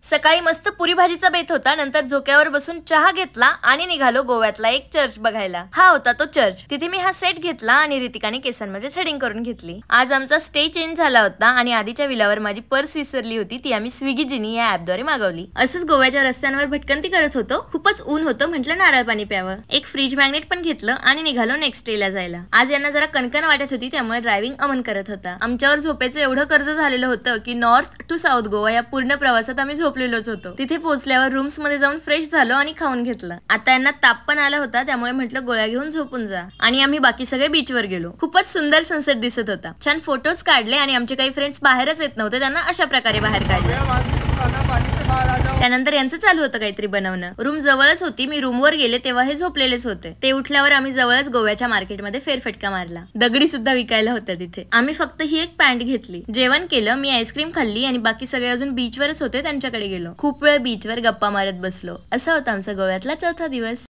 सकाळी मस्त पुरी भाजीचा बेत होता। नंतर झोक्यावर बसून चहा घेतला आणि निघालो गोव्यातला एक चर्च बघायला। हा होता तो चर्च। तिथे मी हा सेट घेतला आणि रितिकाने केसांमध्ये थ्रेडिंग करून घेतली। आज आमचा स्टे चेंज झाला होता आणि आधीच्या विलावर माझी पर्स विसरली होती, ती आम्ही स्विगी जिनी या ऍप द्वारे मागवली। असंच गोव्याच्या रस्त्यांवर भटकंती करत होतो। खूपच ऊन होतं, म्हटलं नारळ पाणी प्यावं। एक फ्रीज मॅग्नेट पण घेतलं आणि निघालो नेक्स्ट डे ला जायला। आज यांना जरा कणकण वाटत होती, त्यामुळे ड्रायव्हिंग अमन करत होता। आमच्यावर झोपेचं एवढं कर्ज झालेलं होतं की नॉर्थ टू साऊथ गोवा या पूर्ण प्रवासात आम्ही झोपलेलोच होतो। तिथे पोहोचल्यावर रूम्स मध्ये जाऊन फ्रेश झालो आणि खाऊन घेतलं। आता यांना ताप पण आला होता, त्यामुळे म्हटलं गोळ्या घेऊन झोपून जा आणि आम्ही बाकी सगळे बीच वर गेलो। खूपच सुंदर सनसेट दिसत होता। छान फोटोज काढले आणि आमचे काही फ्रेंड्स बाहेरच येत नव्हते, त्यांना अशा प्रकारे बाहेर काढले। त्यानंतर यांचं चालू होतं काहीतरी बनवणं। रूम जवळच होती, मी रूमवर गेले तेव्हा हे झोपलेलेच होते। ते उठल्यावर आम्ही जवळच गोव्याच्या मार्केटमध्ये फेरफटका मारला। दगडी सुद्धा विकायला होत्या तिथे। आम्ही फक्त ही एक पॅन्ट घेतली, जेवण केलं, मी आईस्क्रीम खाल्ली आणि बाकी सगळे अजून बीचवरच होते, त्यांच्याकडे गेलो। खूप वेळ बीचवर गप्पा मारत बसलो। असा होता आमचा गोव्यातला चौथा दिवस।